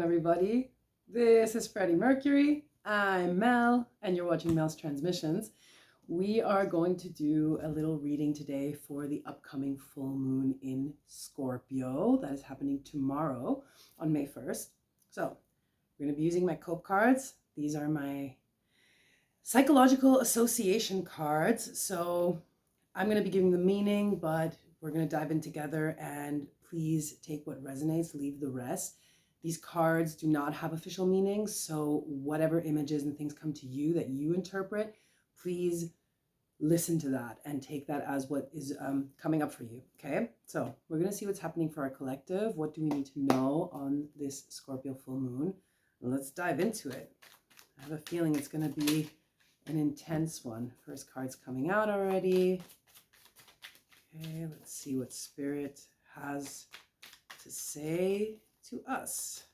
everybody. This is Freddie Mercury. I'm Mel, and you're watching Mel's Transmissions. We are going to do a little reading today for the upcoming full moon in Scorpio that is happening tomorrow on May 1st. So we're going to be using my Cope cards. These are my psychological association cards. So I'm going to be giving the meaning, but we're going to dive in together, and please take what resonates, leave the rest. These cards do not have official meanings, so whatever images and things come to you that you interpret, please listen to that and take that as what is coming up for you, okay? So we're going to see what's happening for our collective. What do we need to know on this Scorpio full moon? Let's dive into it. I have a feeling it's going to be an intense one. First card's coming out already. Okay, let's see what Spirit has to say to us.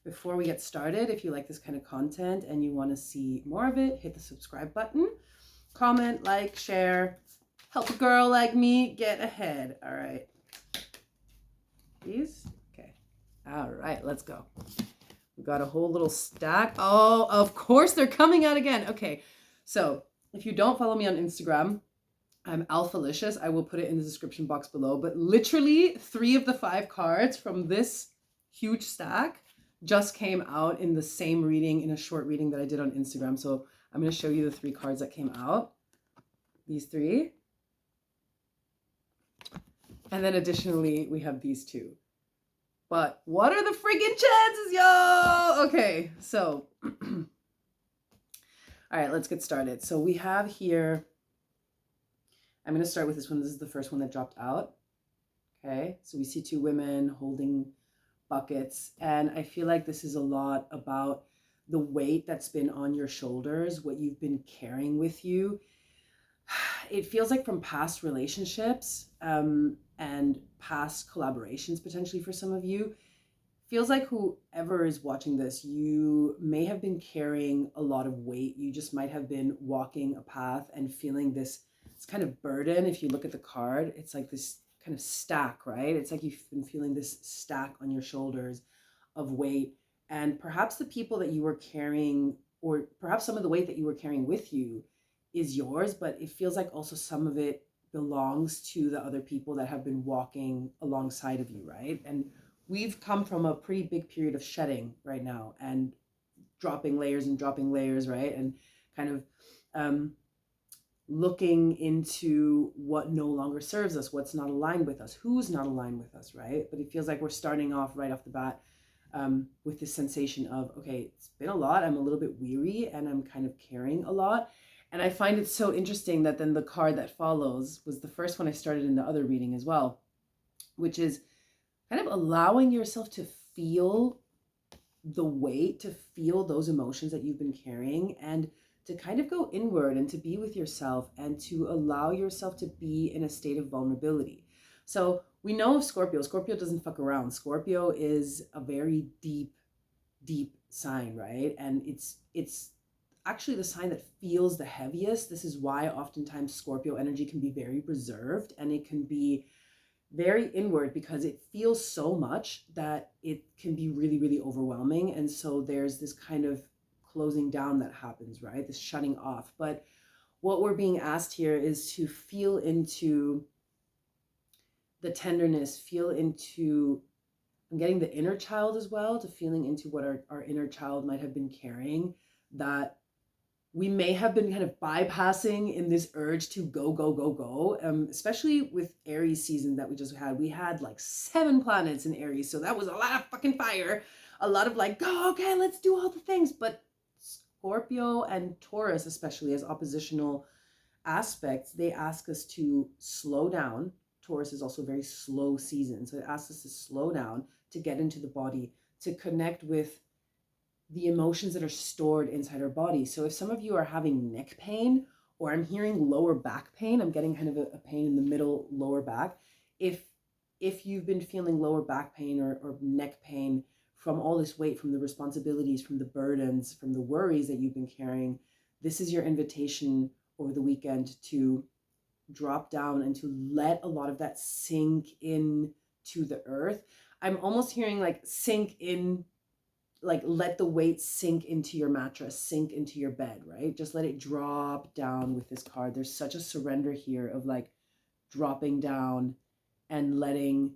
Before we get started, if you like this kind of content and you want to see more of it, hit the subscribe button, comment, like, share, help a girl like me get ahead. All right. These? Okay. All right, let's go. We got a whole little stack. Oh, of course they're coming out again. Okay, so if you don't follow me on Instagram, I'm Alphalicious. I will put it in the description box below. But literally 3 of the 5 cards from this huge stack just came out in the same reading, in a short reading that I did on Instagram. So I'm going to show you the 3 cards that came out. These 3. And then additionally, we have these 2. But what are the freaking chances, yo? Okay, so all right, let's get started. So we have here, I'm going to start with this one. This is the first one that dropped out. Okay, so we see 2 women holding buckets. And I feel like this is a lot about the weight that's been on your shoulders, what you've been carrying with you. It feels like from past relationships and past collaborations, potentially for some of you. Feels like whoever is watching this, you may have been carrying a lot of weight. You just might have been walking a path and feeling this kind of burden. If you look at the card, it's like this kind of stack, right? It's like you've been feeling this stack on your shoulders of weight. And perhaps the people that you were carrying, or perhaps some of the weight that you were carrying with you is yours, but it feels like also some of it belongs to the other people that have been walking alongside of you, right? And we've come from a pretty big period of shedding right now and dropping layers, right? And kind of looking into what no longer serves us, what's not aligned with us, who's not aligned with us, right? But it feels like we're starting off right off the bat with this sensation of, okay, it's been a lot, I'm a little bit weary, and I'm kind of carrying a lot. And I find it so interesting that then the card that follows was the first one I started in the other reading as well, which is kind of allowing yourself to feel the weight, to feel those emotions that you've been carrying, and to kind of go inward and to be with yourself and to allow yourself to be in a state of vulnerability. So we know of Scorpio. Scorpio doesn't fuck around. Scorpio is a very deep, deep sign, right? And it's actually the sign that feels the heaviest. This is why oftentimes Scorpio energy can be very reserved, and it can be very inward because it feels so much that it can be really, really overwhelming. And so there's this kind of closing down that happens, right? This shutting off. But what we're being asked here is to feel into the tenderness, feel into, I'm getting the inner child as well, to feeling into what our inner child might have been carrying, that we may have been kind of bypassing in this urge to go, go, go, go. Especially with Aries season that we just had. We had like 7 planets in Aries. So that was a lot of fucking fire. A lot of like, go, okay, let's do all the things. But Scorpio and Taurus, especially as oppositional aspects, they ask us to slow down. Taurus is also a very slow season. So it asks us to slow down, to get into the body, to connect with the emotions that are stored inside our body. So if some of you are having neck pain, or I'm hearing lower back pain, I'm getting kind of a pain in the middle lower back. If you've been feeling lower back pain or neck pain from all this weight, from the responsibilities, from the burdens, from the worries that you've been carrying, this is your invitation over the weekend to drop down and to let a lot of that sink in to the earth. I'm almost hearing like sink in, like let the weight sink into your mattress, sink into your bed, right? Just let it drop down with this card. There's such a surrender here of like dropping down and letting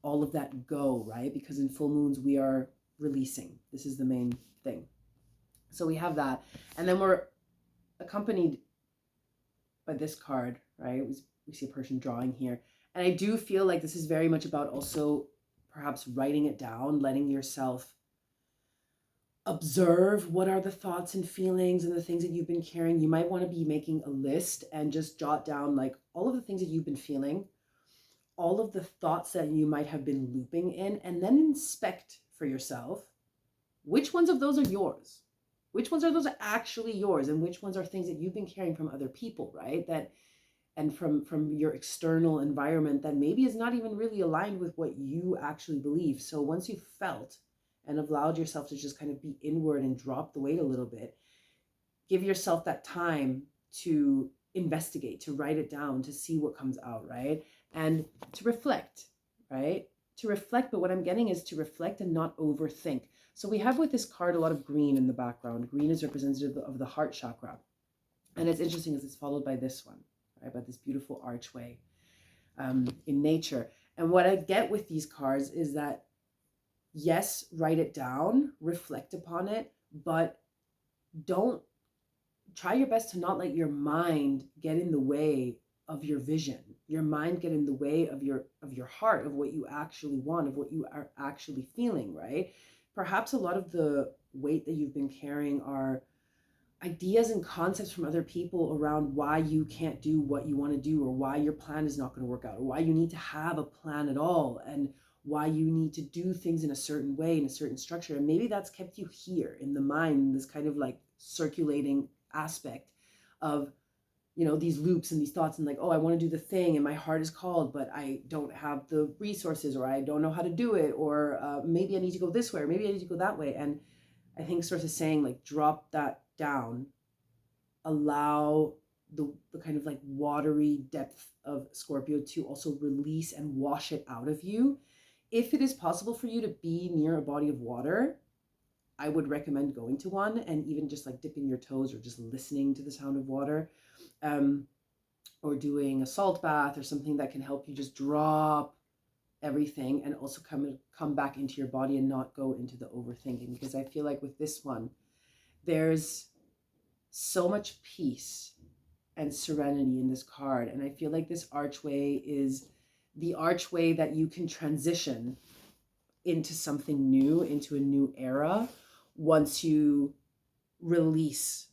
all of that go, right? Because in full moons, we are releasing. This is the main thing. So we have that. And then we're accompanied by this card, right? We see a person drawing here. And I do feel like this is very much about also perhaps writing it down, letting yourself observe what are the thoughts and feelings and the things that you've been carrying. You might want to be making a list and just jot down like all of the things that you've been feeling, all of the thoughts that you might have been looping in, and then inspect for yourself which ones of those are yours. Which ones are those actually yours, and which ones are things that you've been carrying from other people, right? That and from your external environment that maybe is not even really aligned with what you actually believe. So once you've felt and allowed yourself to just kind of be inward and drop the weight a little bit, give yourself that time to investigate, to write it down, to see what comes out, right? And to reflect, right? To reflect, but what I'm getting is to reflect and not overthink. So we have with this card a lot of green in the background. Green is representative of the heart chakra. And it's interesting because it's followed by this one, right? By this beautiful archway in nature. And what I get with these cards is that, yes, write it down, reflect upon it, but don't try your best to not let your mind get in the way of your vision, your mind get in the way of your heart, of what you actually want, of what you are actually feeling, right? Perhaps a lot of the weight that you've been carrying are ideas and concepts from other people around why you can't do what you want to do, or why your plan is not going to work out, or why you need to have a plan at all, and why you need to do things in a certain way, in a certain structure. And maybe that's kept you here in the mind, this kind of like circulating aspect of, you know, these loops and these thoughts, and like, oh, I want to do the thing and my heart is called, but I don't have the resources, or I don't know how to do it, or maybe I need to go this way, or maybe I need to go that way. And I think Source is saying, like, drop that down, allow the kind of like watery depth of Scorpio to also release and wash it out of you. If it is possible for you to be near a body of water, I would recommend going to one, and even just like dipping your toes or just listening to the sound of water, or doing a salt bath or something that can help you just drop everything and also come back into your body and not go into the overthinking. Because I feel like with this one, there's so much peace and serenity in this card. And I feel like this archway is the archway that you can transition into something new, into a new era, once you release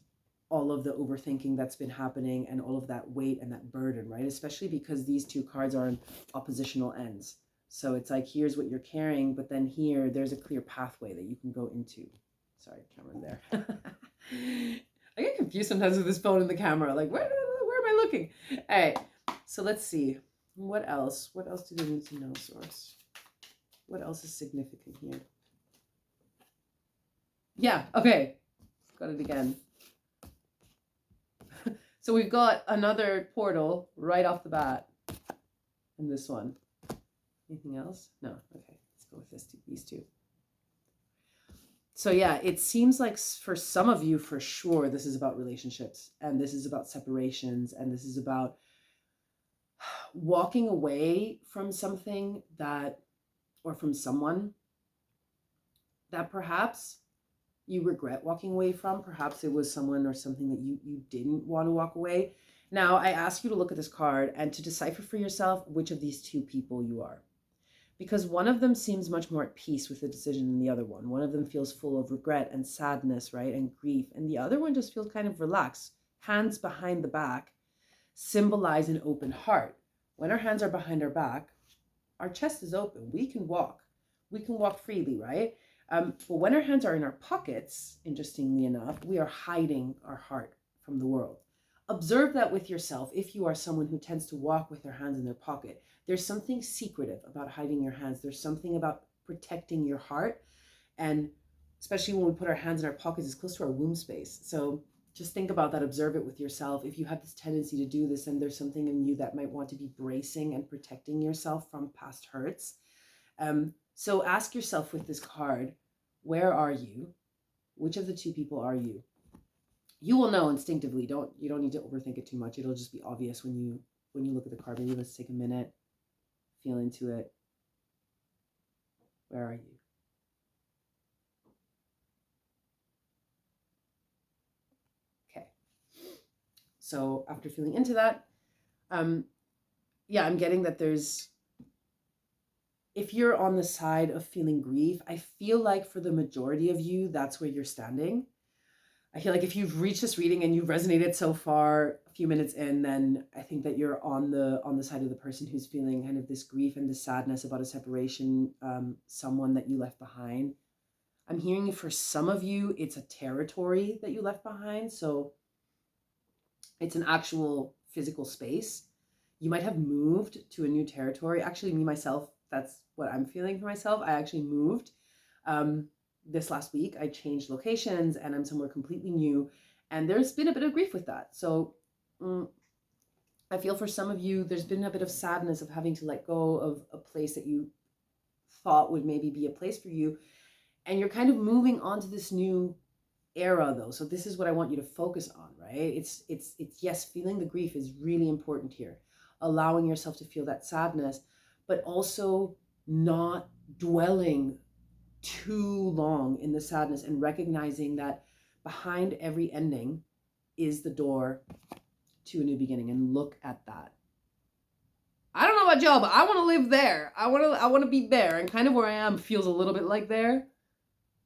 all of the overthinking that's been happening and all of that weight and that burden, right? Especially because these two cards are in oppositional ends. So it's like, here's what you're carrying, but then here, there's a clear pathway that you can go into. Sorry, camera's there. I get confused sometimes with this phone and the camera. Like, where am I looking? All right, so let's see. What else? What else do they need to know, Source? What else is significant here? Yeah, okay. Got it again. So we've got another portal right off the bat in this one. Anything else? No. Okay, let's go with these two. So yeah, it seems like for some of you, for sure, this is about relationships, and this is about separations, and this is about walking away from something that, or from someone that perhaps you regret walking away from. Perhaps it was someone or something that you didn't want to walk away. Now, I ask you to look at this card and to decipher for yourself which of these two people you are. Because one of them seems much more at peace with the decision than the other one. One of them feels full of regret and sadness, right, and grief. And the other one just feels kind of relaxed. Hands behind the back symbolize an open heart. When our hands are behind our back, our chest is open. We can walk. We can walk freely, right? But when our hands are in our pockets, interestingly enough, we are hiding our heart from the world. Observe that with yourself. If you are someone who tends to walk with their hands in their pocket, there's something secretive about hiding your hands. There's something about protecting your heart. And especially when we put our hands in our pockets, it's close to our womb space. So just think about that. Observe it with yourself. If you have this tendency to do this, and there's something in you that might want to be bracing and protecting yourself from past hurts, So ask yourself with this card, where are you? Which of the two people are you? You will know instinctively. You don't need to overthink it too much. It'll just be obvious when you look at the card. Maybe let's take a minute, feel into it. Where are you? Okay. So after feeling into that, yeah, I'm getting that if you're on the side of feeling grief, I feel like for the majority of you, that's where you're standing. I feel like if you've reached this reading and you've resonated so far, a few minutes in, then I think that you're on the side of the person who's feeling kind of this grief and this sadness about a separation, someone that you left behind. I'm hearing for some of you, it's a territory that you left behind. So it's an actual physical space. You might have moved to a new territory. Actually, me, myself, that's what I'm feeling for myself. I actually moved this last week. I changed locations and I'm somewhere completely new. And there's been a bit of grief with that. So I feel for some of you, there's been a bit of sadness of having to let go of a place that you thought would maybe be a place for you. And you're kind of moving on to this new era though. So this is what I want you to focus on, right? It's yes, feeling the grief is really important here. Allowing yourself to feel that sadness, but also not dwelling too long in the sadness and recognizing that behind every ending is the door to a new beginning. And look at that. I don't know about y'all, but I want to live there. I want to be there. And kind of where I am feels a little bit like there.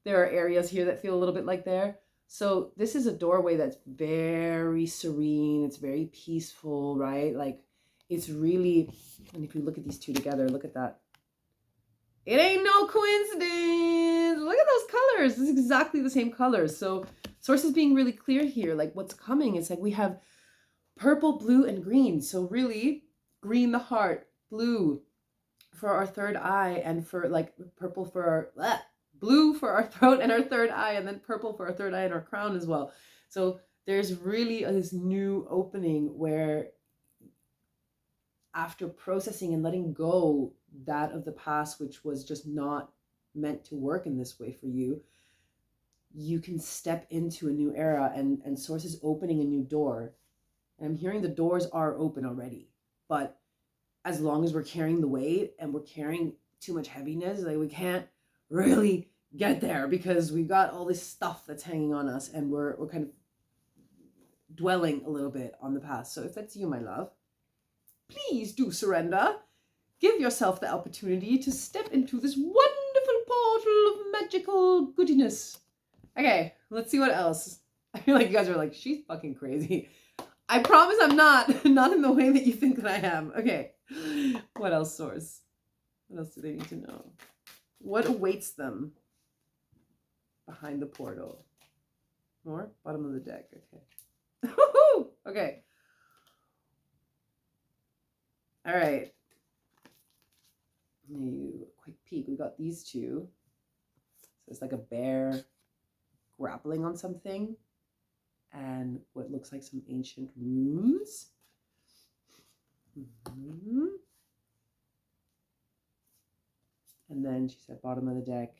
There are areas here that feel a little bit like there. So this is a doorway that's very serene. It's very peaceful, right? Like it's really, and if you look at these two together, look at that. It ain't no coincidence. Look at those colors. This is exactly the same colors. So source is being really clear here. Like what's coming, it's like we have purple, blue, and green. So really green, the heart, blue for our third eye, and for like purple for our, blue for our throat and our third eye, and then purple for our third eye and our crown as well. So there's really this new opening where after processing and letting go that of the past, which was just not meant to work in this way for you, you can step into a new era, and source is opening a new door. And I'm hearing the doors are open already, but as long as we're carrying the weight and we're carrying too much heaviness, like we can't really get there because we've got all this stuff that's hanging on us and we're kind of dwelling a little bit on the past. So if that's you, my love, please do surrender. Give yourself the opportunity to step into this wonderful portal of magical goodiness. Okay, let's see what else. I feel like you guys are like, she's fucking crazy. I promise I'm not. Not in the way that you think that I am. Okay. What else, source? What else do they need to know? What awaits them behind the portal? More? Bottom of the deck. Okay. Okay. All right. Quick peek. We got these two. So it's like a bear grappling on something and what looks like some ancient runes. Mm-hmm. And then she said bottom of the deck,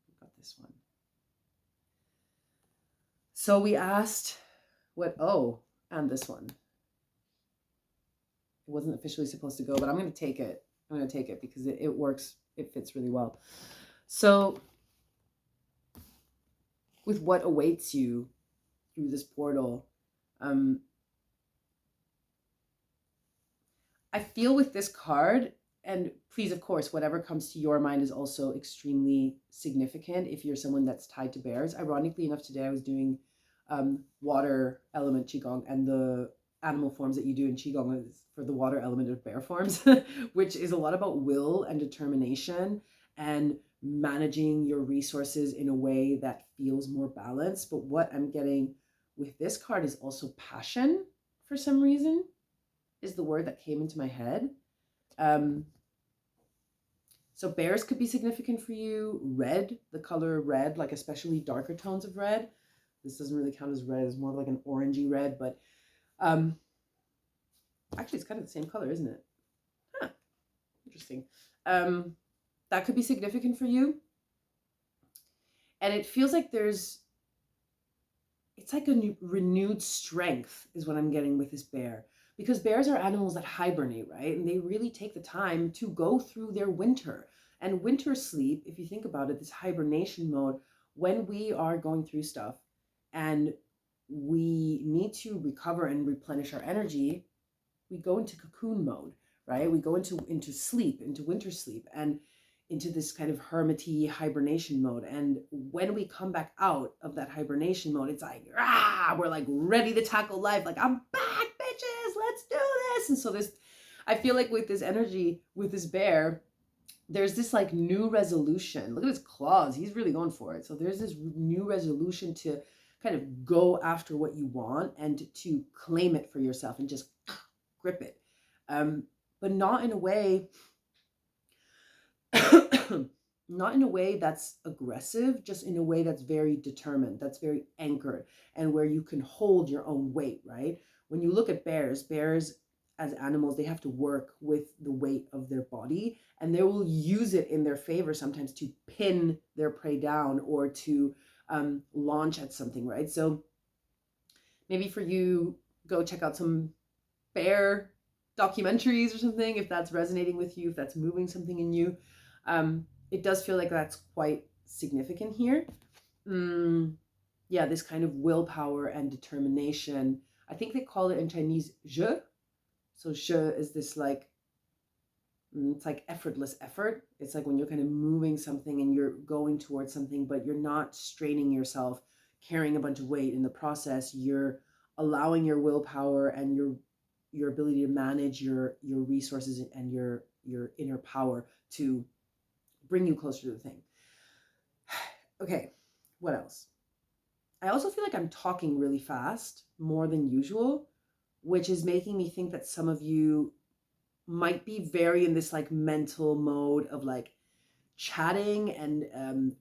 we got this one. So we asked what, and this one. It wasn't officially supposed to go, but I'm going to take it. I'm going to take it because it works. It fits really well. So with what awaits you through this portal, I feel with this card, and please, of course, whatever comes to your mind is also extremely significant if you're someone that's tied to bears. Ironically enough, today I was doing water element Qigong, and the animal forms that you do in Qigong is for the water element of bear forms, which is a lot about will and determination and managing your resources in a way that feels more balanced. But what I'm getting with this card is also passion for some reason, is the word that came into my head. So bears could be significant for you. Red, the color red, like especially darker tones of red. This doesn't really count as red. It's more like an orangey red, but actually it's kind of the same color, isn't it? Huh. Interesting. that could be significant for you. And it feels like it's like a renewed strength is what I'm getting with this bear. Because bears are animals that hibernate, right? And they really take the time to go through their winter. And winter sleep, if you think about it, this hibernation mode, when we are going through stuff and we need to recover and replenish our energy, we go into cocoon mode, right? We go into sleep, into winter sleep, and into this kind of hermity hibernation mode. And when we come back out of that hibernation mode, it's like, we're like ready to tackle life. Like, I'm back, bitches, let's do this. And so I feel like with this energy, with this bear, there's this like new resolution. Look at his claws. He's really going for it. So there's this new resolution to kind of go after what you want and to claim it for yourself and just grip it. But not in a way not in a way that's aggressive, just in a way that's very determined, that's very anchored, and where you can hold your own weight, right? When you look at bears as animals, they have to work with the weight of their body, and they will use it in their favor sometimes to pin their prey down or to launch at something, right? So maybe for you, go check out some bear documentaries or something, if that's resonating with you, if that's moving something in you. It does feel like that's quite significant here. Yeah, this kind of willpower and determination. I think they call it in Chinese je. So je is this like, it's like effortless effort. It's like when you're kind of moving something and you're going towards something, but you're not straining yourself, carrying a bunch of weight in the process. You're allowing your willpower and your ability to manage your resources and your inner power to bring you closer to the thing. Okay, what else? I also feel like I'm talking really fast, more than usual, which is making me think that some of you might be very in this like mental mode of like chatting and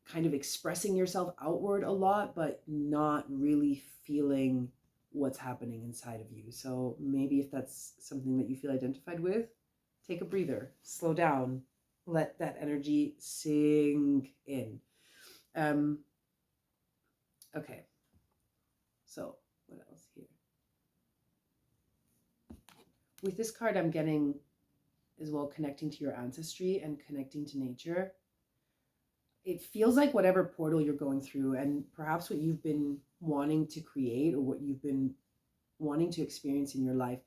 kind of expressing yourself outward a lot, but not really feeling what's happening inside of you. So maybe if that's something that you feel identified with, take a breather, slow down, let that energy sink in. Okay, so what else here? With this card, I'm getting as well connecting to your ancestry and connecting to nature. It feels like whatever portal you're going through and perhaps what you've been wanting to create or what you've been wanting to experience in your life,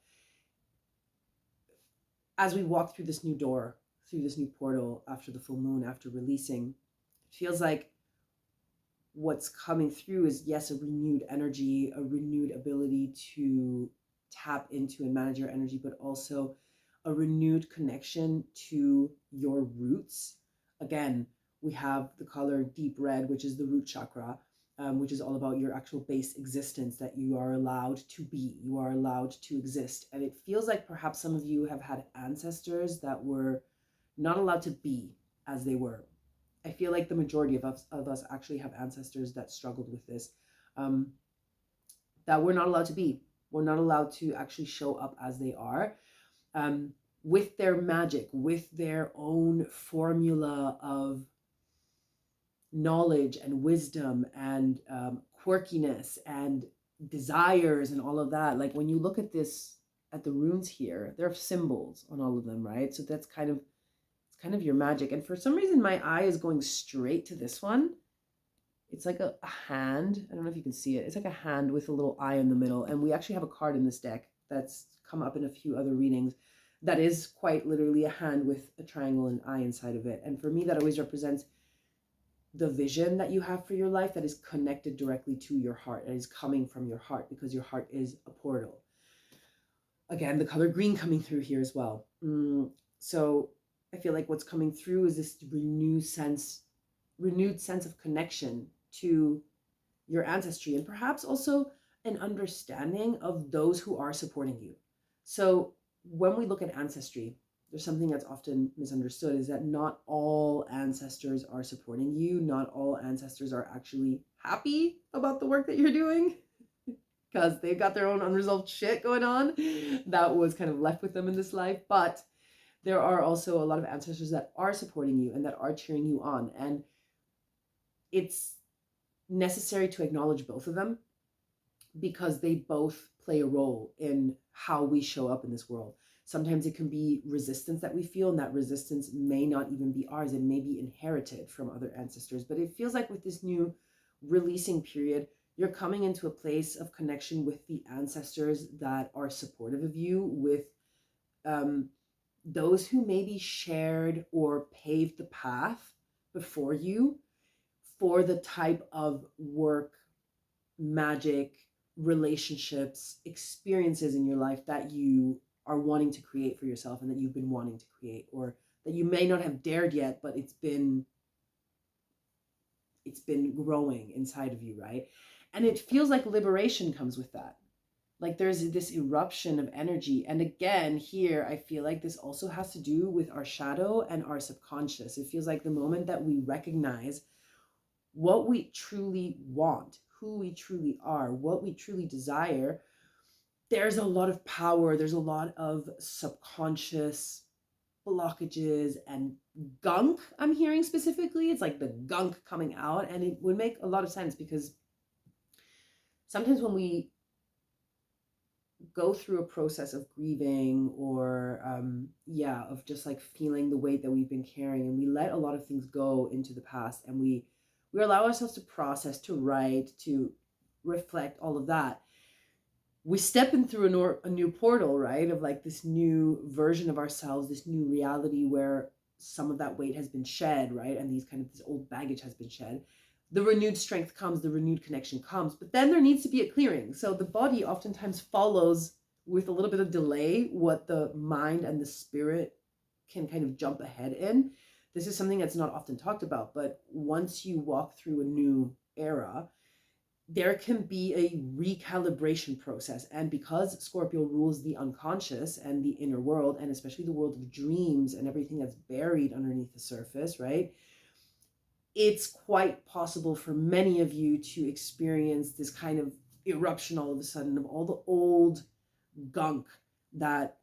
as we walk through this new door, through this new portal after the full moon, after releasing, it feels like what's coming through is, yes, a renewed energy, a renewed ability to tap into and manage your energy, but also a renewed connection to your roots. Again, we have the color deep red, which is the root chakra, which is all about your actual base existence, that you are allowed to be, you are allowed to exist. And it feels like perhaps some of you have had ancestors that were not allowed to be as they were. I feel like the majority of us actually have ancestors that struggled with this, that we're not allowed to be. We're not allowed to actually show up as they are, with their magic, with their own formula of knowledge and wisdom and quirkiness and desires and all of that. Like when you look at this, at the runes here, there are symbols on all of them, right? So that's kind of your magic. And for some reason, my eye is going straight to this one. It's like a hand. I don't know if you can see it. It's like a hand with a little eye in the middle. And we actually have a card in this deck that's come up in a few other readings that is quite literally a hand with a triangle and an eye inside of it. And for me, that always represents the vision that you have for your life that is connected directly to your heart and is coming from your heart, because your heart is a portal. Again, the color green coming through here as well. So I feel like what's coming through is this renewed sense of connection to your ancestry, and perhaps also an understanding of those who are supporting you. So when we look at ancestry, there's something that's often misunderstood, is that not all ancestors are supporting you. Not all ancestors are actually happy about the work that you're doing, because they've got their own unresolved shit going on that was kind of left with them in this life. But there are also a lot of ancestors that are supporting you and that are cheering you on. And it's necessary to acknowledge both of them because they both play a role in how we show up in this world. Sometimes it can be resistance that we feel, and that resistance may not even be ours. It may be inherited from other ancestors. But it feels like with this new releasing period, you're coming into a place of connection with the ancestors that are supportive of you, with those who maybe shared or paved the path before you for the type of work, magic, relationships, experiences in your life that you are wanting to create for yourself and that you've been wanting to create, or that you may not have dared yet, but it's been growing inside of you, right? And it feels like liberation comes with that. Like there's this eruption of energy. And again, here, I feel like this also has to do with our shadow and our subconscious. It feels like the moment that we recognize what we truly want, who we truly are, what we truly desire, there's a lot of power, there's a lot of subconscious blockages and gunk. I'm hearing specifically, it's like the gunk coming out. And it would make a lot of sense because sometimes when we go through a process of grieving or of just like feeling the weight that we've been carrying, and we let a lot of things go into the past, and we allow ourselves to process, to write, to reflect, all of that, we step in through a new portal, right, of like this new version of ourselves, this new reality where some of that weight has been shed, right, and this old baggage has been shed. The renewed strength comes, the renewed connection comes, but then there needs to be a clearing. So the body oftentimes follows with a little bit of delay what the mind and the spirit can kind of jump ahead in. This is something that's not often talked about, but once you walk through a new era, there can be a recalibration process. And because Scorpio rules the unconscious and the inner world, and especially the world of dreams and everything that's buried underneath the surface, right? It's quite possible for many of you to experience this kind of eruption all of a sudden of all the old gunk that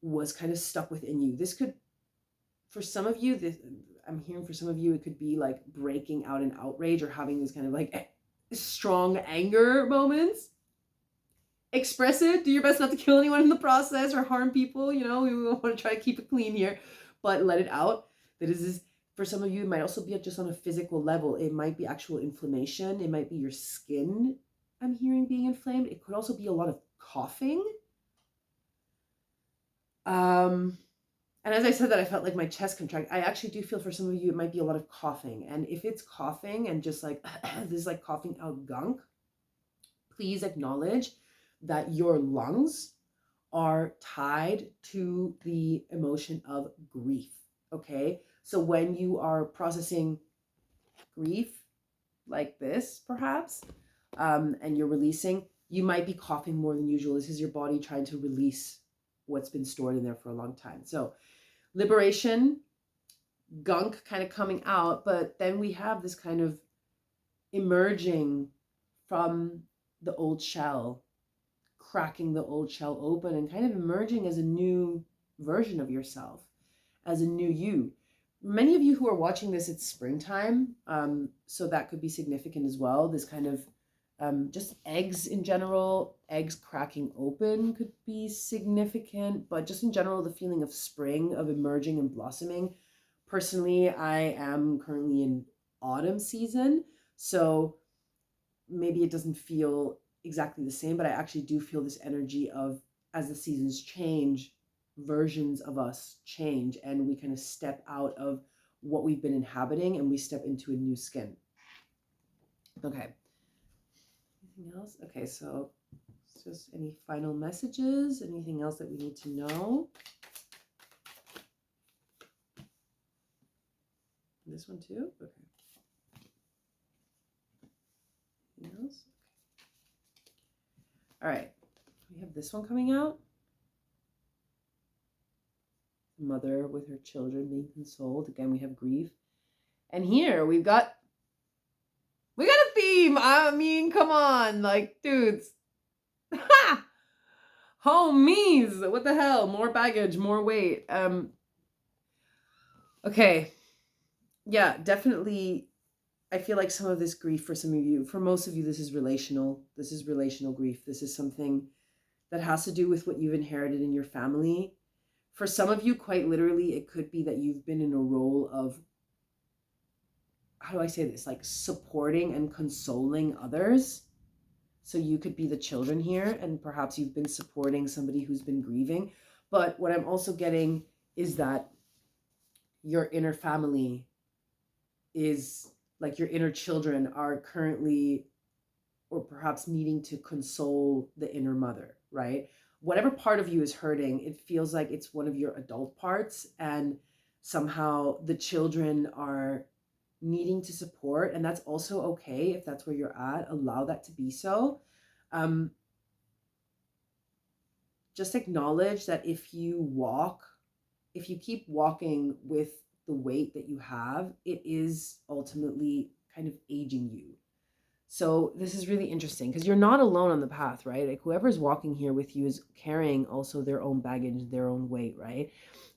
was kind of stuck within you. This could, for some of you, I'm hearing for some of you, it could be like breaking out in outrage or having this kind of like strong anger moments. Express it. Do your best not to kill anyone in the process or harm people. You know, we want to try to keep it clean here, but let it out. That is, for some of you, it might also be just on a physical level. It might be actual inflammation. It might be your skin, I'm hearing, being inflamed. It could also be a lot of coughing. And as I said that, I felt like my chest contract. I actually do feel for some of you, it might be a lot of coughing. And if it's coughing and just like this, like coughing out gunk, please acknowledge that your lungs are tied to the emotion of grief. Okay. So when you are processing grief like this, perhaps, and you're releasing, you might be coughing more than usual. This is your body trying to release what's been stored in there for a long time. So liberation, gunk kind of coming out, but then we have this kind of emerging from the old shell, cracking the old shell open and kind of emerging as a new version of yourself, as a new you. Many of you who are watching this, it's springtime, so that could be significant as well. This kind of just eggs in general, eggs cracking open could be significant, but just in general, the feeling of spring, of emerging and blossoming. Personally, I am currently in autumn season, so maybe it doesn't feel exactly the same, but I actually do feel this energy of, as the seasons change, versions of us change, and we kind of step out of what we've been inhabiting and we step into a new skin. Okay. Anything else? Okay, so just any final messages? Anything else that we need to know? This one too? Okay. Anything else? Okay. All right. We have this one coming out. Mother with her children being consoled. Again, we have grief. And here we've got a theme. I mean, come on, like, dudes. Ha! Homies, what the hell? More baggage, more weight. Okay. Yeah, definitely. I feel like some of this grief for some of you, for most of you, this is relational. This is relational grief. This is something that has to do with what you've inherited in your family. For some of you, quite literally, it could be that you've been in a role of, how do I say this, like supporting and consoling others. So you could be the children here, and perhaps you've been supporting somebody who's been grieving. But what I'm also getting is that your inner family is like your inner children are currently or perhaps needing to console the inner mother, right? Whatever part of you is hurting, it feels like it's one of your adult parts, and somehow the children are needing to support, and that's also okay if that's where you're at. Allow that to be so. Um, just acknowledge that if you keep walking with the weight that you have, it is ultimately kind of aging you. So this is really interesting because you're not alone on the path, right? Like whoever's walking here with you is carrying also their own baggage, their own weight, right?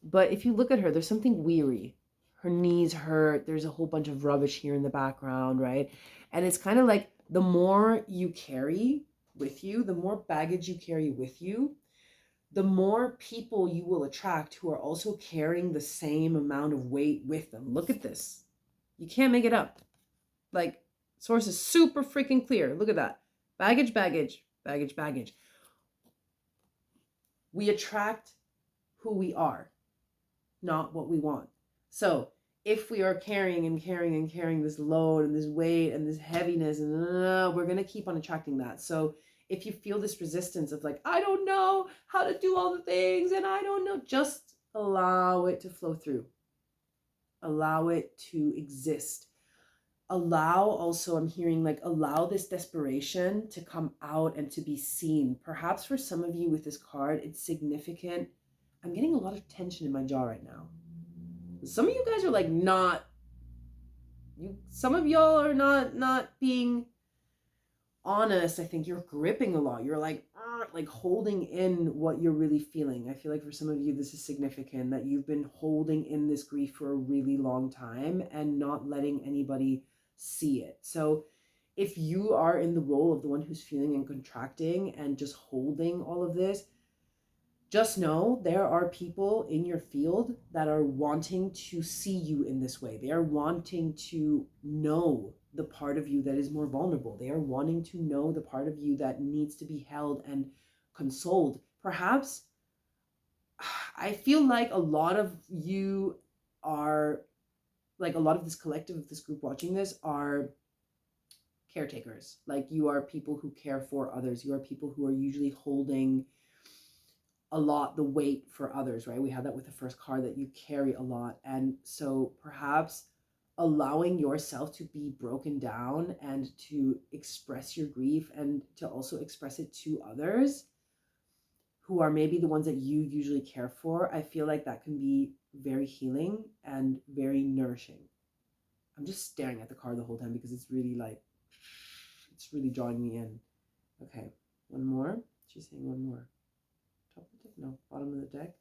But if you look at her, there's something weary. Her knees hurt. There's a whole bunch of rubbish here in the background, right? And it's kind of like the more you carry with you, the more baggage you carry with you, the more people you will attract who are also carrying the same amount of weight with them. Look at this. You can't make it up. Like, source is super freaking clear. Look at that. Baggage, baggage, baggage, baggage. We attract who we are, not what we want. So if we are carrying and carrying and carrying this load and this weight and this heaviness, and we're going to keep on attracting that. So if you feel this resistance of like, I don't know how to do all the things and I don't know, just allow it to flow through. Allow it to exist. Allow also, I'm hearing like, allow this desperation to come out and to be seen. Perhaps for some of you with this card, it's significant. I'm getting a lot of tension in my jaw right now. Some of you guys are like some of y'all are not being honest. I think you're gripping a lot. You're like holding in what you're really feeling. I feel like for some of you, this is significant that you've been holding in this grief for a really long time and not letting anybody see it. So if you are in the role of the one who's feeling and contracting and just holding all of this, just know there are people in your field that are wanting to see you in this way. They are wanting to know the part of you that is more vulnerable. They are wanting to know the part of you that needs to be held and consoled. Perhaps, I feel like a lot of you are, like a lot of this collective of this group watching this are caretakers. Like you are people who care for others. You are people who are usually holding a lot the weight for others, right? We had that with the first card, that you carry a lot. And so perhaps allowing yourself to be broken down and to express your grief and to also express it to others who are maybe the ones that you usually care for, I feel like that can be very healing and very nourishing. I'm just staring at the card the whole time because it's really like, it's really drawing me in. Okay, one more. She's saying one more. Top of the deck? No, bottom of the deck.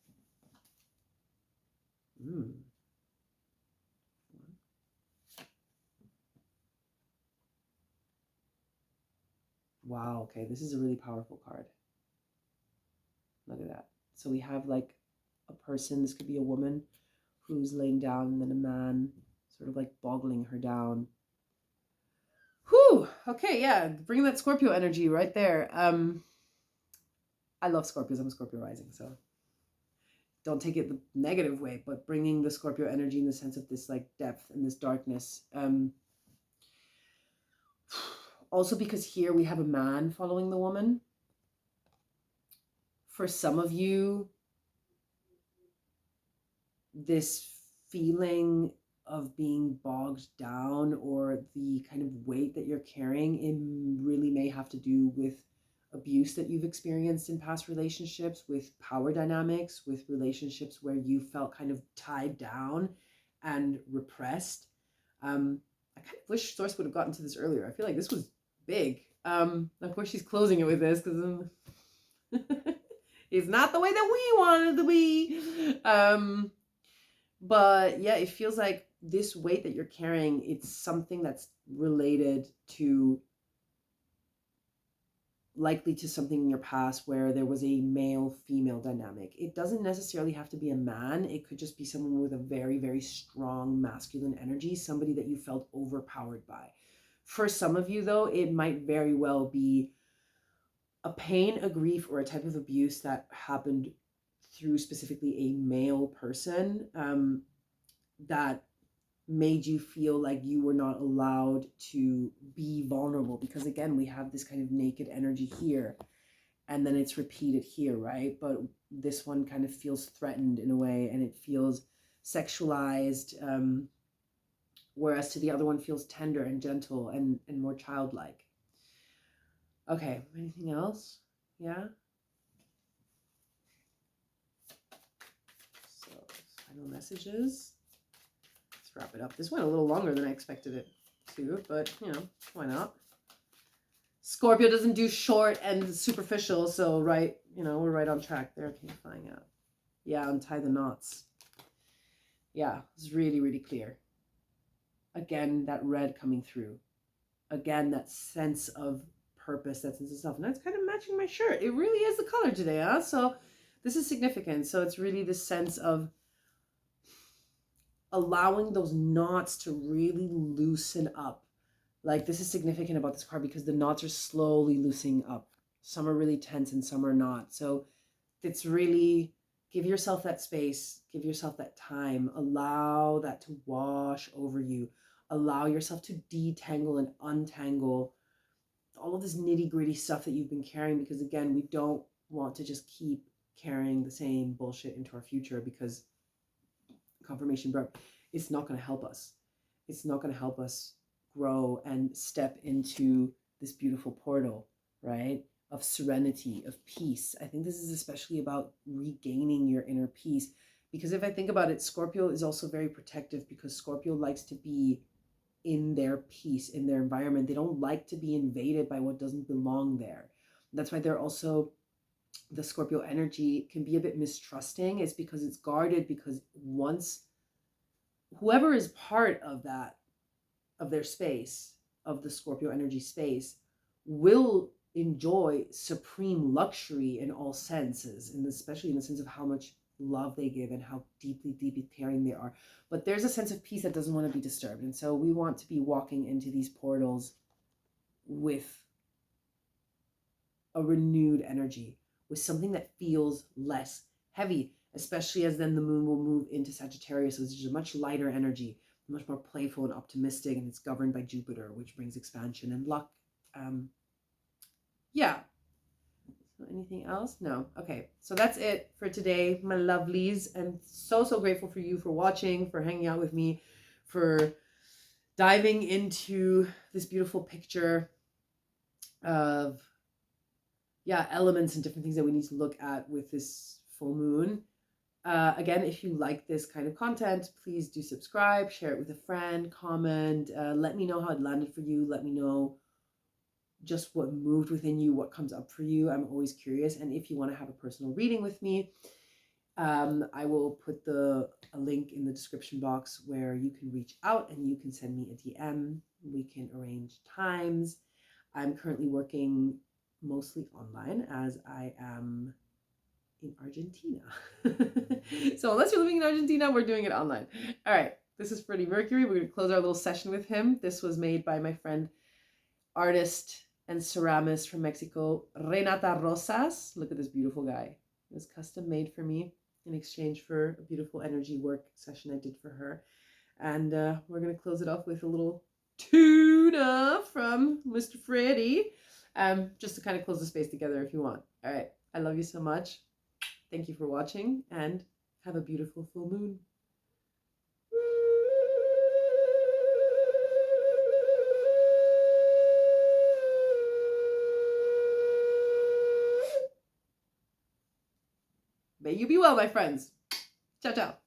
Wow, okay, this is a really powerful card. Look at that. So we have like a person, this could be a woman who's laying down, and then a man sort of like boggling her down. Whew, okay, yeah, bring that Scorpio energy right there. I love Scorpios, I'm a Scorpio rising, so don't take it the negative way, but bringing the Scorpio energy in the sense of this like depth and this darkness. Also because here we have a man following the woman. For some of you, this feeling of being bogged down or the kind of weight that you're carrying, it really may have to do with abuse that you've experienced in past relationships, with power dynamics, with relationships where you felt kind of tied down and repressed. I kind of wish Source would have gotten to this earlier. I feel like this was big. Of course, she's closing it with this because it's not the way that we wanted it to be. But yeah, it feels like this weight that you're carrying, it's something that's related to, likely to something in your past where there was a male-female dynamic. It doesn't necessarily have to be a man. It could just be someone with a very, very strong masculine energy, somebody that you felt overpowered by. For some of you, though, it might very well be a pain, a grief, or a type of abuse that happened through specifically a male person, that made you feel like you were not allowed to be vulnerable. Because again, we have this kind of naked energy here, and then it's repeated here, right? But this one kind of feels threatened in a way, and it feels sexualized, whereas to the other one feels tender and gentle and more childlike. Okay, anything else? Yeah. So, final messages. Let's wrap it up. This went a little longer than I expected it to, but you know, why not? Scorpio doesn't do short and superficial, so right, you know, we're right on track there. Can you find out? Yeah, untie the knots. Yeah, it's really, really clear. Again, that red coming through. Again, that sense of purpose, that sense of self. And that's kind of matching my shirt. It really is the color today, huh? So this is significant. So it's really this sense of allowing those knots to really loosen up. Like, this is significant about this card because the knots are slowly loosening up. Some are really tense and some are not. So it's really, give yourself that space, give yourself that time, allow that to wash over you, allow yourself to detangle and untangle all of this nitty-gritty stuff that you've been carrying, because again, we don't want to just keep carrying the same bullshit into our future, because confirmation, bro, it's not going to help us. It's not going to help us grow and step into this beautiful portal, right? Of serenity, of peace. I think this is especially about regaining your inner peace, because if I think about it, Scorpio is also very protective, because Scorpio likes to be in their peace, in their environment. They don't like to be invaded by what doesn't belong there. That's why they're also, the Scorpio energy can be a bit mistrusting. It's because it's guarded, because once whoever is part of that, of their space, of the Scorpio energy space, will enjoy supreme luxury in all senses, and especially in the sense of how much love they give and how deeply, deeply caring they are. But there's a sense of peace that doesn't want to be disturbed. And so we want to be walking into these portals with a renewed energy, with something that feels less heavy, especially as then the moon will move into Sagittarius, which is a much lighter energy, much more playful and optimistic, and it's governed by Jupiter, which brings expansion and luck. Yeah. So anything else? No. Okay. So that's it for today, my lovelies. I'm so, so grateful for you for watching, for hanging out with me, for diving into this beautiful picture of, yeah, elements and different things that we need to look at with this full moon. Again, if you like this kind of content, please do subscribe, share it with a friend, comment, let me know how it landed for you. Let me know just what moved within you, what comes up for you. I'm always curious. And if you want to have a personal reading with me, I will put a link in the description box where you can reach out and you can send me a DM. We can arrange times. I'm currently working mostly online, as I am in Argentina. So unless you're living in Argentina, we're doing it online. All right, this is Freddie Mercury. We're going to close our little session with him. This was made by my friend, artist and ceramist from Mexico, Renata Rosas. Look at this beautiful guy. It was custom made for me in exchange for a beautiful energy work session I did for her. And we're going to close it off with a little tuna from Mr. Freddie, just to kind of close the space together if you want. All right, I love you so much. Thank you for watching, and have a beautiful full moon. May you be well, my friends. Ciao, ciao.